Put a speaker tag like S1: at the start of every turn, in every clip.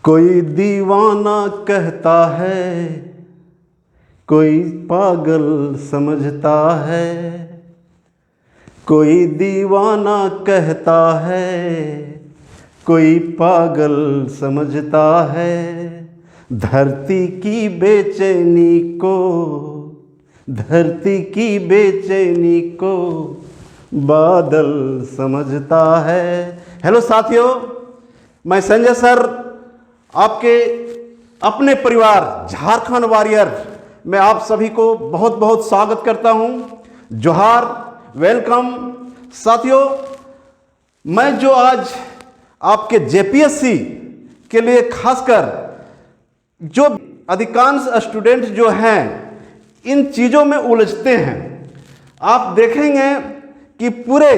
S1: कोई दीवाना कहता है, कोई पागल समझता है। कोई दीवाना कहता है, कोई पागल समझता है। धरती की बेचैनी को, धरती की बेचैनी को बादल समझता है। हेलो साथियों, मैं संजय सर आपके अपने परिवार झारखंड वॉरियर में आप सभी को बहुत बहुत स्वागत करता हूं। जोहार, वेलकम। साथियों, मैं जो आज आपके जेपीएससी के लिए खासकर जो अधिकांश स्टूडेंट जो हैं इन चीज़ों में उलझते हैं, आप देखेंगे कि पूरे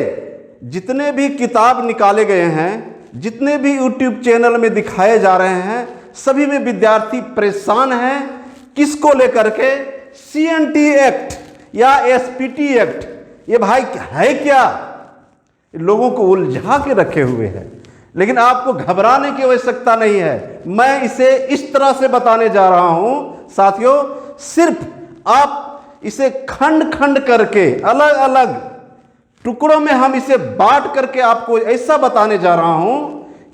S1: जितने भी किताब निकाले गए हैं, जितने भी यूट्यूब चैनल में दिखाए जा रहे हैं, सभी में विद्यार्थी परेशान हैं। किसको लेकर के? सीएनटी एक्ट या एसपीटी एक्ट। ये भाई है क्या? लोगों को उलझा के रखे हुए हैं। लेकिन आपको घबराने की आवश्यकता नहीं है। मैं इसे इस तरह से बताने जा रहा हूं साथियों, सिर्फ आप इसे खंड खंड करके अलग अलग टुकड़ों में हम इसे बांट करके आपको ऐसा बताने जा रहा हूं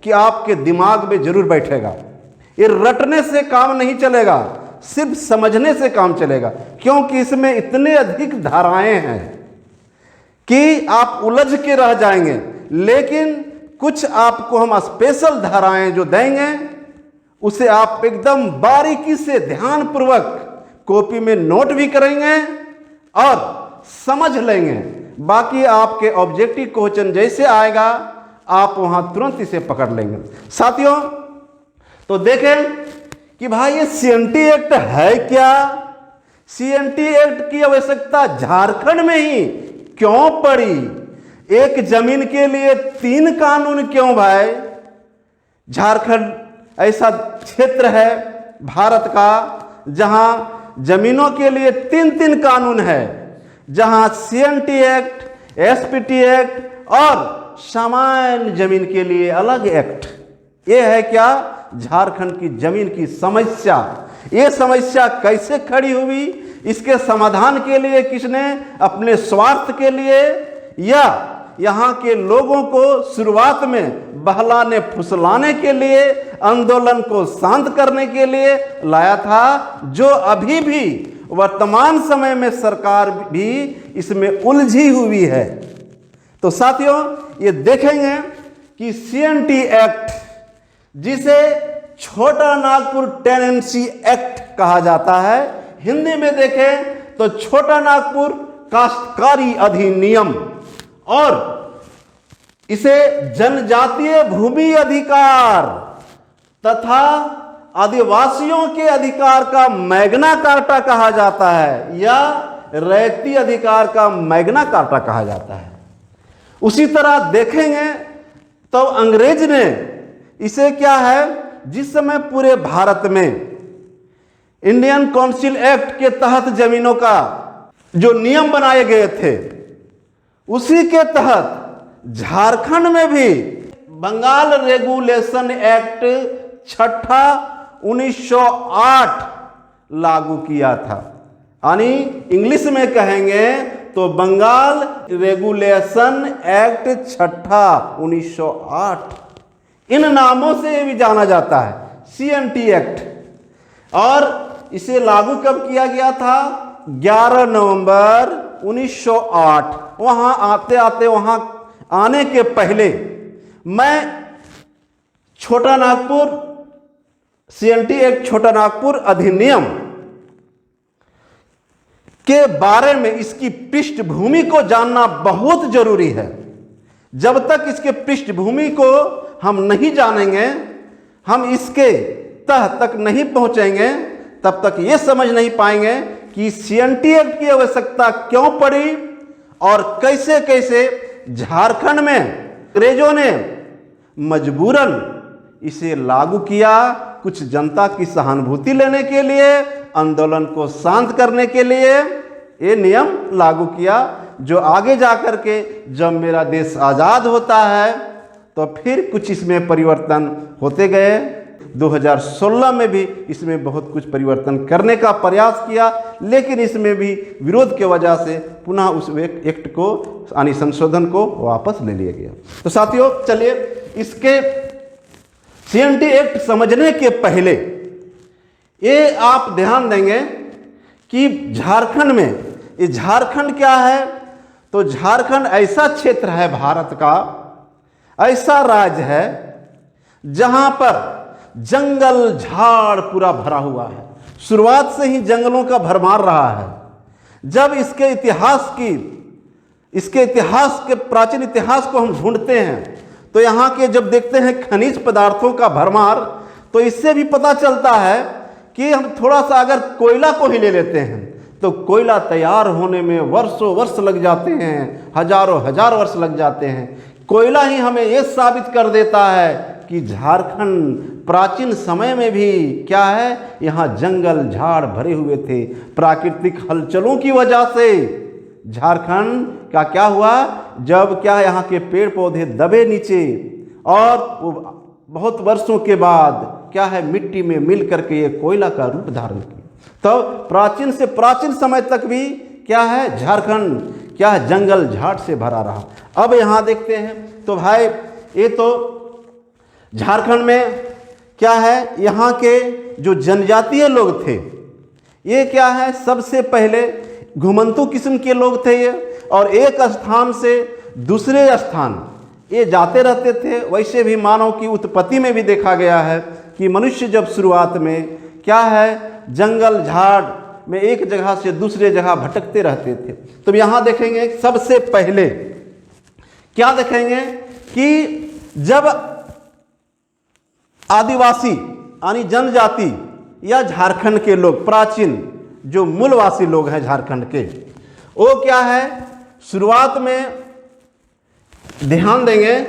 S1: कि आपके दिमाग में जरूर बैठेगा। ये रटने से काम नहीं चलेगा, सिर्फ समझने से काम चलेगा, क्योंकि इसमें इतने अधिक धाराएं हैं कि आप उलझ के रह जाएंगे। लेकिन कुछ आपको हम स्पेशल धाराएं जो देंगे उसे आप एकदम बारीकी से ध्यानपूर्वक कॉपी में नोट भी करेंगे और समझ लेंगे। बाकी आपके ऑब्जेक्टिव क्वेश्चन जैसे आएगा आप वहां तुरंत इसे पकड़ लेंगे। साथियों, तो देखें कि भाई ये सीएनटी एक्ट है क्या? सीएनटी एक्ट की आवश्यकता झारखंड में ही क्यों पड़ी? एक जमीन के लिए 3 कानून क्यों भाई? झारखंड ऐसा क्षेत्र है भारत का जहां जमीनों के लिए 3 कानून है, जहां सीएनटी एक्ट, एसपीटी एक्ट और सामान्य जमीन के लिए अलग एक्ट। यह है क्या? झारखंड की जमीन की समस्या। ये समस्या कैसे खड़ी हुई? इसके समाधान के लिए किसने? अपने स्वार्थ के लिए या यहाँ के लोगों को शुरुआत में बहलाने फुसलाने के लिए, आंदोलन को शांत करने के लिए लाया था, जो अभी भी वर्तमान समय में सरकार भी इसमें उलझी हुई है। तो साथियों, ये देखेंगे कि सीएनटी एक्ट, जिसे छोटा नागपुर टेनेंसी एक्ट कहा जाता है, हिंदी में देखें तो छोटा नागपुर काश्तकारी अधिनियम, और इसे जनजातीय भूमि अधिकार तथा आदिवासियों के अधिकार का मैग्ना कार्टा कहा जाता है, या रैयती अधिकार का मैग्ना कार्टा कहा जाता है। उसी तरह देखेंगे तो अंग्रेज ने इसे क्या है, जिस समय पूरे भारत में इंडियन काउंसिल एक्ट के तहत जमीनों का जो नियम बनाए गए थे, उसी के तहत झारखंड में भी बंगाल रेगुलेशन एक्ट 1908 लागू किया था। यानी इंग्लिश में कहेंगे तो बंगाल रेगुलेशन एक्ट 1908, इन नामों से भी जाना जाता है सीएनटी एक्ट। और इसे लागू कब किया गया था? 11 नवंबर 1908। वहां आते आते, वहां आने के पहले मैं छोटा नागपुर सीएनटी एक्ट, छोटा नागपुर अधिनियम के बारे में, इसकी पृष्ठभूमि को जानना बहुत जरूरी है। जब तक इसके पृष्ठभूमि को हम नहीं जानेंगे, हम इसके तह तक नहीं पहुंचेंगे, तब तक ये समझ नहीं पाएंगे कि सीएनटी एक्ट की आवश्यकता क्यों पड़ी और कैसे कैसे झारखंड में अंग्रेजों ने मजबूरन इसे लागू किया, कुछ जनता की सहानुभूति लेने के लिए, आंदोलन को शांत करने के लिए ये नियम लागू किया, जो आगे जाकर के जब मेरा देश आज़ाद होता है तो फिर कुछ इसमें परिवर्तन होते गए। 2016 में भी इसमें बहुत कुछ परिवर्तन करने का प्रयास किया, लेकिन इसमें भी विरोध की वजह से पुनः उस एक्ट को यानी संशोधन को वापस ले लिया गया। तो साथियों चलिए इसके CNT एक्ट समझने के पहले ये आप ध्यान देंगे कि झारखंड में, ये झारखंड क्या है, तो झारखंड ऐसा क्षेत्र है भारत का, ऐसा राज्य है जहां पर जंगल झाड़ पूरा भरा हुआ है। शुरुआत से ही जंगलों का भरमार रहा है। जब इसके इतिहास के प्राचीन इतिहास को हम ढूंढते हैं तो यहाँ के जब देखते हैं खनिज पदार्थों का भरमार, तो इससे भी पता चलता है कि हम थोड़ा सा अगर कोयला को ही ले लेते हैं तो कोयला तैयार होने में वर्षों वर्ष लग जाते हैं, हजारों हजार वर्ष लग जाते हैं। कोयला ही हमें ये साबित कर देता है कि झारखंड प्राचीन समय में भी क्या है, यहाँ जंगल झाड़ भरे हुए थे। प्राकृतिक हलचलों की वजह से झारखंड का क्या हुआ, जब क्या यहाँ के पेड़ पौधे दबे नीचे और वो बहुत वर्षों के बाद क्या है मिट्टी में मिल करके ये कोयला का रूप धारण किया। तो प्राचीन से प्राचीन समय तक भी क्या है, झारखंड क्या है, जंगल झाड़ से भरा रहा। अब यहाँ देखते हैं तो भाई ये तो झारखंड में क्या है, यहाँ के जो जनजातीय लोग थे ये क्या है, सबसे पहले घुमंतू किस्म के लोग थे ये, और एक स्थान से दूसरे स्थान ये जाते रहते थे। वैसे भी मानव की उत्पत्ति में भी देखा गया है कि मनुष्य जब शुरुआत में क्या है, जंगल झाड़ में एक जगह से दूसरे जगह भटकते रहते थे। तो यहाँ देखेंगे सबसे पहले क्या देखेंगे कि जब आदिवासी यानी जनजाति या झारखंड के लोग, प्राचीन जो मूलवासी लोग हैं झारखंड के, वो क्या है, शुरुआत में ध्यान देंगे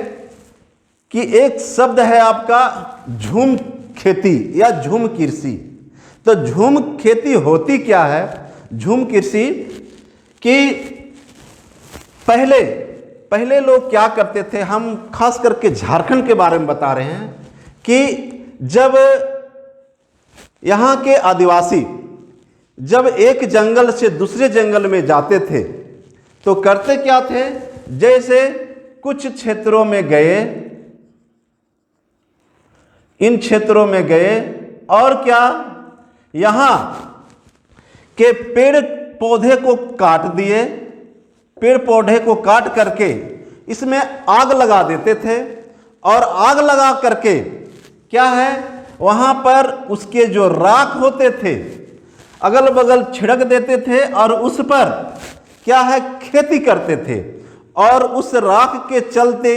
S1: कि एक शब्द है आपका झूम खेती या झूम कृषि। तो झूम खेती होती क्या है, झूम कृषि कि पहले लोग क्या करते थे, हम खास करके झारखंड के बारे में बता रहे हैं कि जब यहाँ के आदिवासी जब एक जंगल से दूसरे जंगल में जाते थे तो करते क्या थे, जैसे कुछ क्षेत्रों में गए, इन क्षेत्रों में गए और क्या, यहाँ के पेड़ पौधे को काट दिए, पेड़ पौधे को काट करके इसमें आग लगा देते थे, और आग लगा करके क्या है, वहाँ पर उसके जो राख होते थे अगल बगल छिड़क देते थे और उस पर क्या है, खेती करते थे। और उस राख के चलते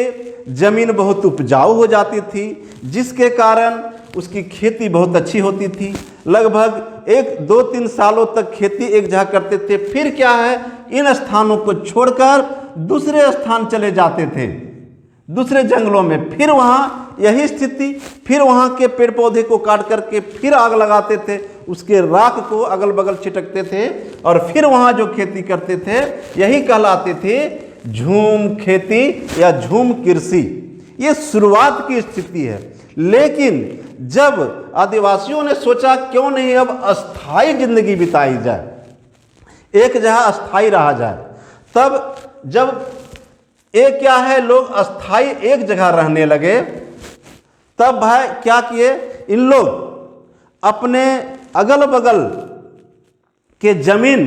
S1: जमीन बहुत उपजाऊ हो जाती थी, जिसके कारण उसकी खेती बहुत अच्छी होती थी। लगभग 1-2-3 सालों तक खेती एक जगह करते थे, फिर क्या है, इन स्थानों को छोड़कर दूसरे स्थान चले जाते थे, दूसरे जंगलों में। फिर वहाँ यही स्थिति, फिर वहाँ के पेड़ पौधे को काट करके फिर आग लगाते थे, उसके राख को अगल बगल छिटकते थे और फिर वहाँ जो खेती करते थे यही कहलाते थे झूम खेती या झूम कृषि। ये शुरुआत की स्थिति है। लेकिन जब आदिवासियों ने सोचा क्यों नहीं अब अस्थाई जिंदगी बिताई जाए, एक जगह अस्थाई रहा जाए, तब जब एक क्या है, लोग अस्थाई एक जगह रहने लगे, तब भाई क्या किए, इन लोग अपने अगल बगल के जमीन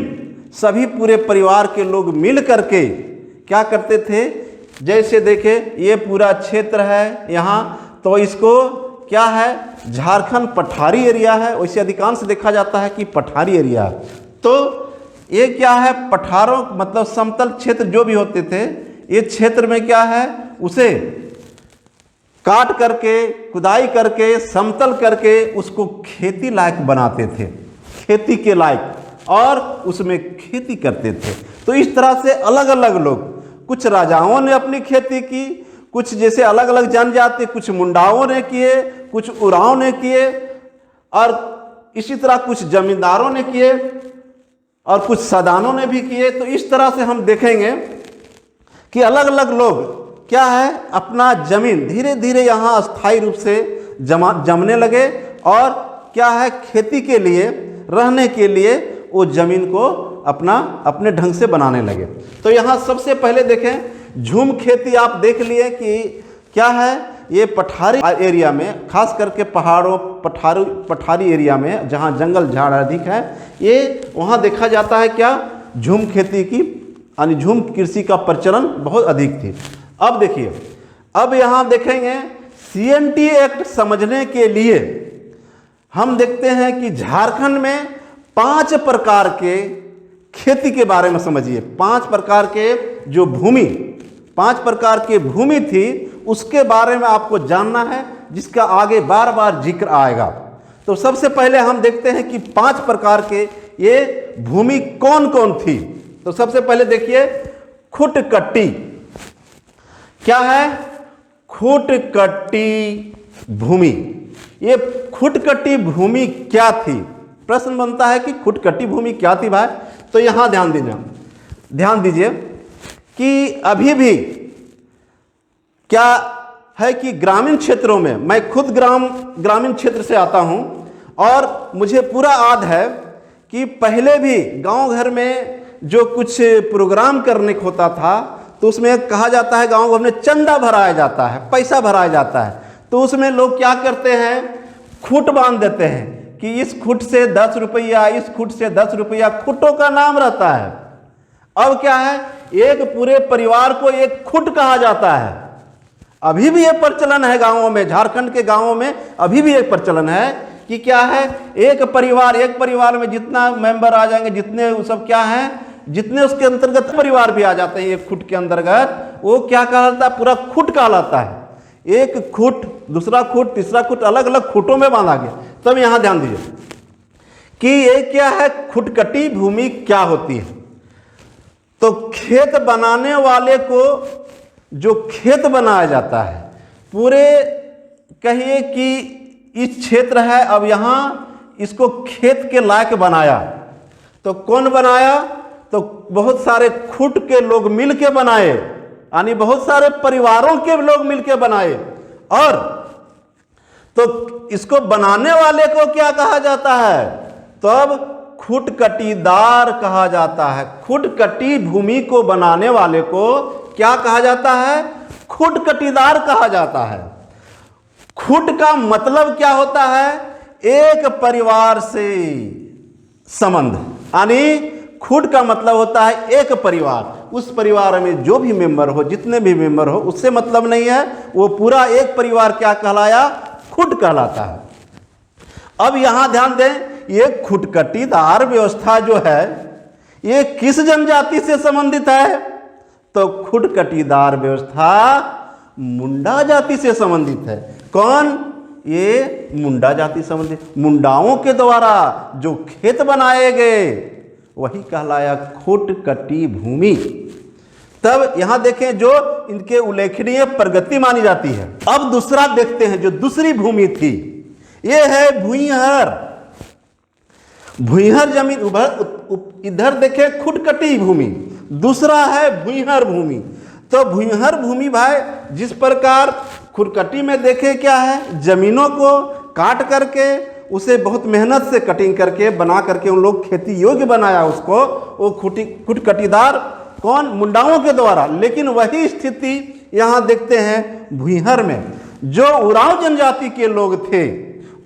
S1: सभी पूरे परिवार के लोग मिल करके क्या करते थे, जैसे देखे ये पूरा क्षेत्र है यहाँ, तो इसको क्या है, झारखंड पठारी एरिया है, वैसे अधिकांश देखा जाता है कि पठारी एरिया। तो ये क्या है, पठारों मतलब समतल क्षेत्र जो भी होते थे, ये क्षेत्र में क्या है, उसे काट करके खुदाई करके समतल करके उसको खेती लायक बनाते थे, खेती के लायक, और उसमें खेती करते थे। तो इस तरह से अलग अलग लोग, कुछ राजाओं ने अपनी खेती की, कुछ जैसे अलग अलग जनजाति, कुछ मुंडाओं ने किए, कुछ उरांव ने किए, और इसी तरह कुछ जमींदारों ने किए और कुछ सदानों ने भी किए। तो इस तरह से हम देखेंगे कि अलग अलग लोग क्या है, अपना जमीन धीरे धीरे यहाँ अस्थायी रूप से जमने लगे और क्या है, खेती के लिए, रहने के लिए वो ज़मीन को अपने ढंग से बनाने लगे। तो यहाँ सबसे पहले देखें झूम खेती आप देख लिए कि क्या है, ये पठारी एरिया में, खास करके पहाड़ों पठारी एरिया में जहाँ जंगल झाड़ अधिक है, ये वहाँ देखा जाता है क्या, झूम खेती की यानी झूम कृषि का प्रचलन बहुत अधिक थी। अब देखिए, अब यहाँ देखेंगे CMT एक्ट समझने के लिए हम देखते हैं कि झारखंड में 5 प्रकार के खेती के बारे में समझिए। 5 प्रकार के जो 5 प्रकार की भूमि थी उसके बारे में आपको जानना है, जिसका आगे बार बार जिक्र आएगा। तो सबसे पहले हम देखते हैं कि 5 प्रकार के ये भूमि कौन कौन थी। तो सबसे पहले देखिए खुटकट्टी। क्या है? खुटकट्टी भूमि। ये खुटकट्टी भूमि क्या थी? प्रश्न बनता है कि खुटकट्टी भूमि क्या थी भाई। तो यहां ध्यान दीजिए कि अभी भी क्या है कि ग्रामीण क्षेत्रों में, मैं खुद ग्रामीण क्षेत्र से आता हूं और मुझे पूरा याद है कि पहले भी गांव घर में जो कुछ प्रोग्राम करने को होता था तो उसमें कहा जाता है, गांव घर में चंदा भराया जाता है, पैसा भराया जाता है। तो उसमें लोग क्या करते हैं, खूट बांध देते हैं कि इस खूट से 10 रुपया, इस खूट से 10 रुपया, खूटों का नाम रहता है। अब क्या है, एक पूरे परिवार को एक खूट कहा जाता है। अभी भी ये प्रचलन है गांवों में, झारखंड के गांवों में अभी भी एक प्रचलन है कि क्या है, एक परिवार में जितना मेंबर आ जाएंगे, जितने सब क्या है, जितने उसके अंतर्गत परिवार भी आ जाते हैं एक खूट के अंतर्गत, वो क्या कहलाता है, पूरा खूट कहलाता है। एक खूट, दूसरा खूट, तीसरा खूट, अलग अलग खूटों में बांधा गया। तब यहां ध्यान दीजिए कि ये क्या है, खुटकटी भूमि क्या होती है। तो खेत बनाने वाले को जो खेत बनाया जाता है, पूरे कहिए कि इस क्षेत्र है, अब यहां इसको खेत के लायक बनाया। तो कौन बनाया? तो बहुत सारे खुट के लोग मिल के बनाए, यानी बहुत सारे परिवारों के लोग मिलके बनाए। और तो इसको बनाने वाले को क्या कहा जाता है? तो अब खुटकटीदार कहा जाता है। खुटकटी भूमि को बनाने वाले को क्या कहा जाता है? खुटकटीदार कहा जाता है। खुट का मतलब क्या होता है? एक परिवार से संबंध, यानी खुट का मतलब होता है एक परिवार। उस परिवार में जो भी मेंबर हो, जितने भी मेंबर हो, उससे मतलब नहीं है, वो पूरा एक परिवार क्या कहलाया? खुट कहलाता है। अब यहां ध्यान दें, ये खुटकटीदार व्यवस्था जो है ये किस जनजाति से संबंधित है? तो खुटकटीदार व्यवस्था मुंडा जाति से संबंधित है। कौन? ये मुंडा जाति संबंधित। मुंडाओं के द्वारा जो खेत बनाए गए वही कहलाया खुटकटी भूमि। तब यहां देखें जो इनके उल्लेखनीय प्रगति मानी जाती है। अब दूसरा देखते हैं, जो दूसरी भूमि थी, ये है भुइहर। भुइहर जमीन, इधर देखें खुटकटी भूमि, दूसरा है भुइहर भूमि। तो भुइहर भूमि भाई, जिस प्रकार खुटकटी में देखे क्या है, जमीनों को काट करके उसे बहुत मेहनत से कटिंग करके बना करके उन लोग खेती योग्य बनाया उसको, वो खुटकटीदार कौन? मुंडाओं के द्वारा। लेकिन वही स्थिति यहाँ देखते हैं भुइहर में। जो उरांव जनजाति के लोग थे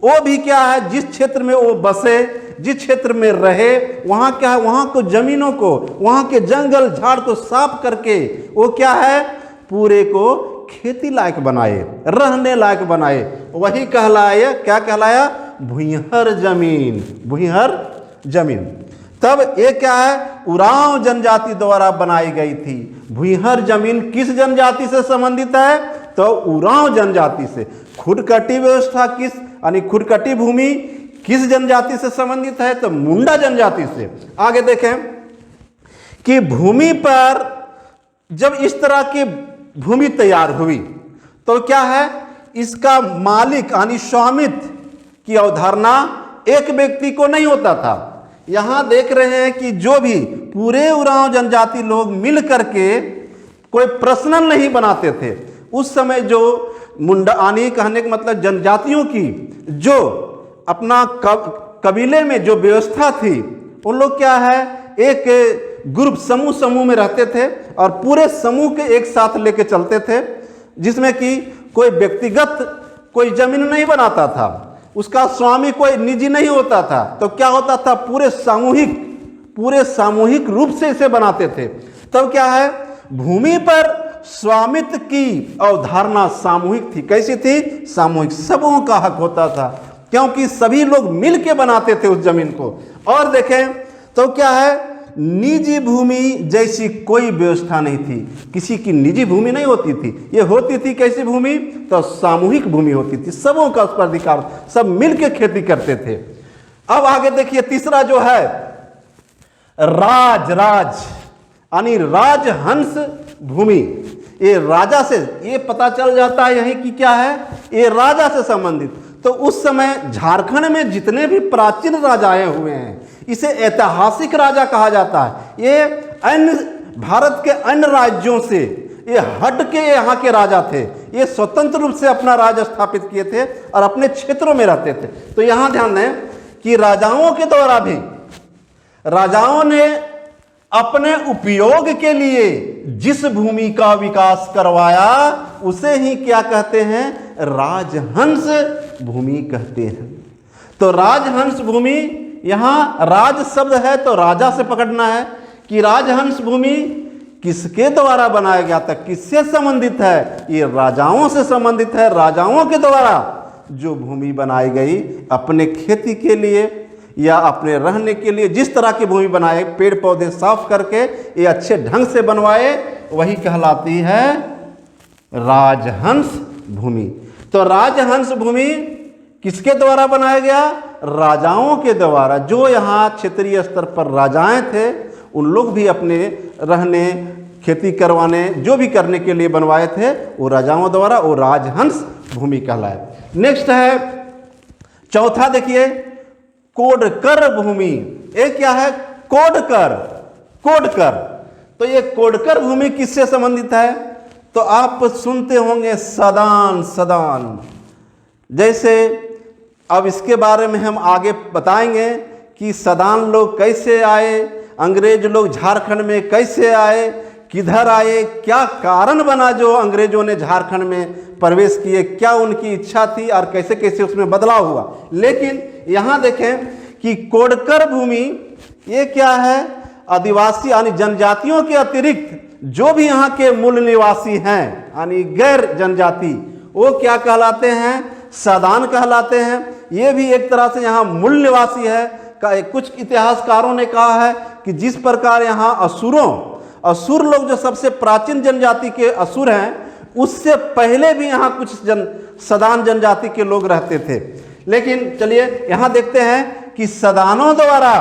S1: वो भी क्या है, जिस क्षेत्र में वो बसे, जिस क्षेत्र में रहे, वहाँ क्या है, वहाँ को जमीनों को, वहाँ के जंगल झाड़ को साफ करके वो क्या है, पूरे को खेती लायक बनाए, रहने लायक बनाए। वही कहलाया, क्या कहलाया? भुइहर जमीन। भुइहर जमीन। तब ये क्या है, उरांव जनजाति द्वारा बनाई गई थी। भुइहर जमीन किस जनजाति से संबंधित है? तो उरांव जनजाति से। खुटकटी व्यवस्था किस, यानी खुटकटी भूमि किस जनजाति से संबंधित है? तो मुंडा जनजाति से। आगे देखें कि भूमि पर जब इस तरह की भूमि तैयार हुई तो क्या है, इसका मालिक यानी स्वामित्व की अवधारणा एक व्यक्ति को नहीं होता था। यहां देख रहे हैं कि जो भी पूरे उरांव जनजाति लोग मिल करके कोई पर्सनल नहीं बनाते थे। उस समय जो मुंडा आनी कहने का मतलब जनजातियों की जो अपना कबीले में जो व्यवस्था थी, उन लोग क्या है एक ग्रुप समूह में रहते थे और पूरे समूह के एक साथ लेके चलते थे, जिसमें कि कोई व्यक्तिगत कोई जमीन नहीं बनाता था, उसका स्वामी कोई निजी नहीं होता था। तो क्या होता था, पूरे सामूहिक रूप से इसे बनाते थे। तब क्या है, भूमि पर स्वामित्व की अवधारणा सामूहिक थी। कैसी थी? सामूहिक, सबों का हक होता था, क्योंकि सभी लोग मिल के बनाते थे उस जमीन को। और देखें तो क्या है, निजी भूमि जैसी कोई व्यवस्था नहीं थी, किसी की निजी भूमि नहीं होती थी। ये होती थी कैसी भूमि? तो सामूहिक भूमि होती थी, सबों का उस पर अधिकार, सब मिलके खेती करते थे। अब आगे देखिए, तीसरा जो है राज यानी राजहंस भूमि। ये राजा से, ये पता चल जाता है यही कि क्या है, ये राजा से संबंधित। तो उस समय झारखंड में जितने भी प्राचीन राजाएं हुए हैं, इसे ऐतिहासिक राजा कहा जाता है। ये अन्य भारत के अन्य राज्यों से ये हट के यहाँ के राजा थे। ये स्वतंत्र रूप से अपना राज स्थापित किए थे और अपने क्षेत्रों में रहते थे। तो यहाँ ध्यान दें कि राजाओं के द्वारा भी राजाओं ने अपने उपयोग के लिए जिस भूमि का विकास करवाया उसे ही क्या कहते हैं? राजहंस भूमि कहते हैं। तो राजहंस भूमि, यहाँ राज शब्द है तो राजा से पकड़ना है कि राजहंस भूमि किसके द्वारा बनाया गया था, किससे संबंधित है? ये राजाओं से संबंधित है। राजाओं के द्वारा जो भूमि बनाई गई अपने खेती के लिए या अपने रहने के लिए, जिस तरह की भूमि बनाए, पेड़ पौधे साफ करके ये अच्छे ढंग से बनवाए, वही कहलाती है राजहंस भूमि। तो राजहंस भूमि किसके द्वारा बनाया गया? राजाओं के द्वारा। जो यहाँ क्षेत्रीय स्तर पर राजाएं थे, उन लोग भी अपने रहने, खेती करवाने, जो भी करने के लिए बनवाए थे, वो राजाओं द्वारा, वो राजहंस भूमि कहलाए। नेक्स्ट है चौथा, देखिए कोडकर भूमि। ये क्या है? कोडकर। तो ये कोडकर भूमि किससे संबंधित है? तो आप सुनते होंगे सदान। जैसे अब इसके बारे में हम आगे बताएंगे कि सदान लोग कैसे आए, अंग्रेज लोग झारखंड में कैसे आए, किधर आए, क्या कारण बना जो अंग्रेजों ने झारखंड में प्रवेश किए, क्या उनकी इच्छा थी और कैसे कैसे उसमें बदलाव हुआ। लेकिन यहाँ देखें कि कोडकर भूमि ये क्या है? आदिवासी यानी जनजातियों के अतिरिक्त जो भी यहाँ के मूल निवासी हैं यानी गैर जनजाति, वो क्या कहलाते हैं? सदान कहलाते हैं। ये भी एक तरह से यहाँ मूल निवासी है। कुछ इतिहासकारों ने कहा है कि जिस प्रकार यहाँ असुर लोग जो सबसे प्राचीन जनजाति के असुर हैं, उससे पहले भी यहाँ कुछ सदान जनजाति के लोग रहते थे। लेकिन चलिए यहाँ देखते हैं कि सदानों द्वारा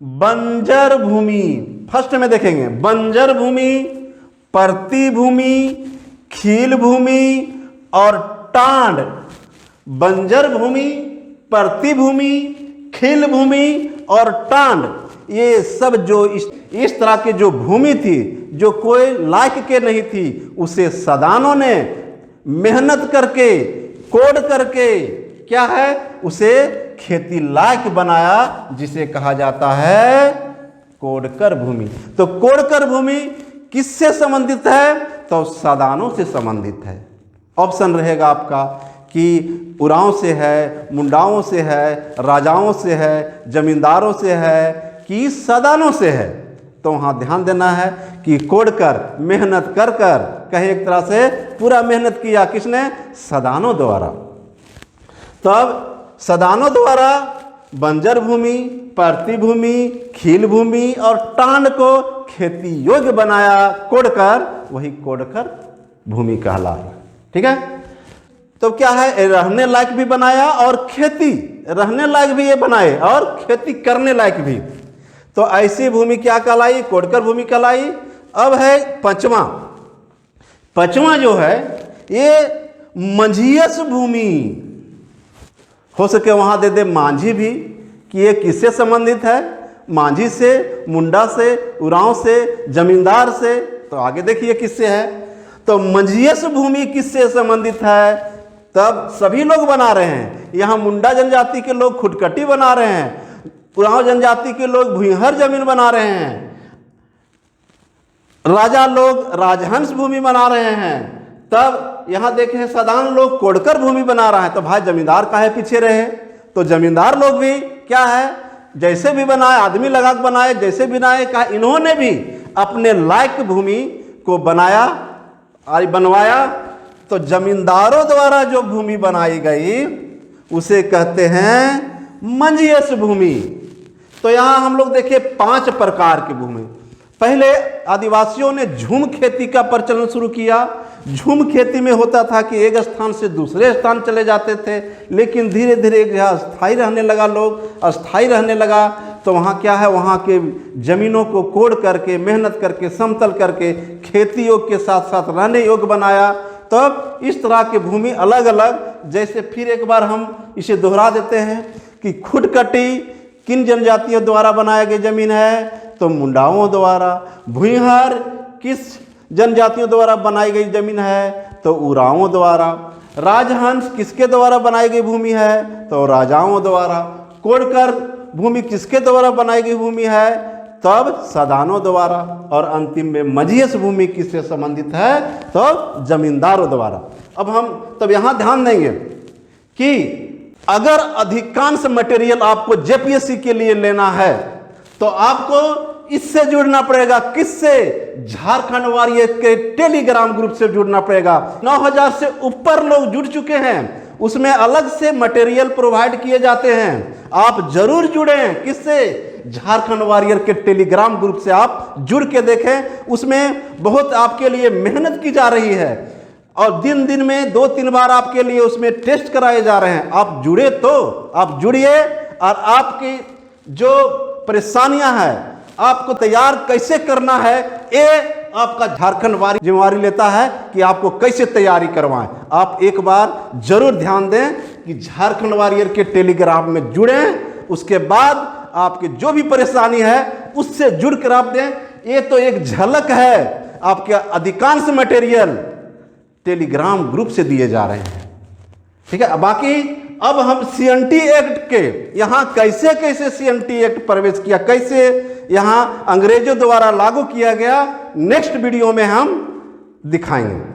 S1: बंजर भूमि, फर्स्ट में देखेंगे बंजर भूमि, परती भूमि, खील भूमि और टांड। बंजर भूमि, परती भूमि, खील भूमि और टांड, ये सब जो इस तरह की जो भूमि थी, जो कोई लायक के नहीं थी, उसे सदानों ने मेहनत करके, कोड करके क्या है, उसे खेती लायक बनाया, जिसे कहा जाता है कोडकर भूमि। तो कोडकर भूमि किससे संबंधित है? तो सदानों से संबंधित है। ऑप्शन रहेगा आपका कि उरांव से है, मुंडाओं से है, राजाओं से है, जमींदारों से है कि सदानों से है। तो वहाँ ध्यान देना है कि कोडकर मेहनत कर कहे एक तरह से पूरा मेहनत किया, किसने? सदानों द्वारा। तब सदानों द्वारा बंजर भूमि, परती भूमि, खील भूमि और टांड को खेती योग्य बनाया कोडकर, वही कोडकर भूमि कहलाया। ठीक है। तो क्या है, रहने लायक भी बनाया और खेती रहने लायक भी ये बनाए और खेती करने लायक भी। तो ऐसी भूमि क्या कहलाई? कोडकर भूमि कहलाई। अब है पांचवा जो है ये मंझियस भूमि। हो सके वहां दे दे मांझी भी कि ये किससे संबंधित है? मांझी से, मुंडा से, उरांव से, जमींदार से। तो आगे देखिए किससे है। तो मंझियस भूमि किससे संबंधित है? तब सभी लोग बना रहे हैं। यहाँ मुंडा जनजाति के लोग खुटकटी बना रहे हैं, उरांव जनजाति के लोग भूइहर जमीन बना रहे हैं, राजा लोग राजहंस भूमि बना रहे हैं। तब यहाँ देखें सदान लोग कोडकर भूमि बना रहा है। तो भाई जमींदार काहे पीछे रहे? तो जमींदार लोग भी क्या है, जैसे भी बनाए, आदमी लगा के बनाए, जैसे बनाए, कहा इन्होंने भी अपने लायक भूमि को बनाया और बनवाया। तो जमींदारों द्वारा जो भूमि बनाई गई उसे कहते हैं मंझियस भूमि। तो यहाँ हम लोग देखिए 5 प्रकार की भूमि। पहले आदिवासियों ने झूम खेती का प्रचलन शुरू किया। झूम खेती में होता था कि एक स्थान से दूसरे स्थान चले जाते थे, लेकिन धीरे धीरे एक जगह अस्थायी रहने लगा, लोग अस्थायी रहने लगा। तो वहाँ क्या है, वहाँ के ज़मीनों को कोड़ करके, मेहनत करके, समतल करके खेती योग के साथ साथ रहने योग्य बनाया। तब इस तरह की भूमि अलग अलग, जैसे फिर एक बार हम इसे दोहरा देते हैं कि खुटकटी किन जनजातियों द्वारा बनाई गई जमीन है? तो मुंडाओं द्वारा। भूइहर किस जनजातियों द्वारा बनाई गई जमीन है? तो उरांवों द्वारा। राजहंस किसके द्वारा बनाई गई भूमि है? तो राजाओं द्वारा। कोडकर भूमि किसके द्वारा बनाई गई भूमि है? तब सदानों द्वारा। और अंतिम में मंझियस भूमि किससे संबंधित है? तो जमींदारों द्वारा। अब हम तब यहाँ ध्यान देंगे कि अगर अधिकांश मटेरियल आपको जेपीएससी के लिए लेना है तो आपको इससे जुड़ना पड़ेगा। किससे? झारखंड वॉरियर के टेलीग्राम ग्रुप से जुड़ना पड़ेगा। 9000 से ऊपर लोग जुड़ चुके हैं, उसमें अलग से मटेरियल प्रोवाइड किए जाते हैं। आप जरूर जुड़ें। किससे? झारखंड वॉरियर के टेलीग्राम ग्रुप से आप जुड़ के देखें। उसमें बहुत आपके लिए मेहनत की जा रही है और दिन दिन में 2-3 बार आपके लिए उसमें टेस्ट कराए जा रहे हैं। आप जुड़े तो आप जुड़िए, और आपकी जो परेशानियां हैं आपको तैयार कैसे करना है, ये आपका झारखंड वॉरियर जिम्मेवारी लेता है कि आपको कैसे तैयारी करवाएं। आप एक बार जरूर ध्यान दें कि झारखंड वॉरियर के टेलीग्राम में जुड़ें, उसके बाद आपकी जो भी परेशानी है उससे जुड़ कर आप दें। ये तो एक झलक है, आपके अधिकांश मटेरियल टेलीग्राम ग्रुप से दिए जा रहे हैं। ठीक है, बाकी अब हम सीएनटी एक्ट के यहाँ कैसे कैसे सीएनटी एक्ट प्रवेश किया, कैसे यहाँ अंग्रेजों द्वारा लागू किया गया, नेक्स्ट वीडियो में हम दिखाएंगे।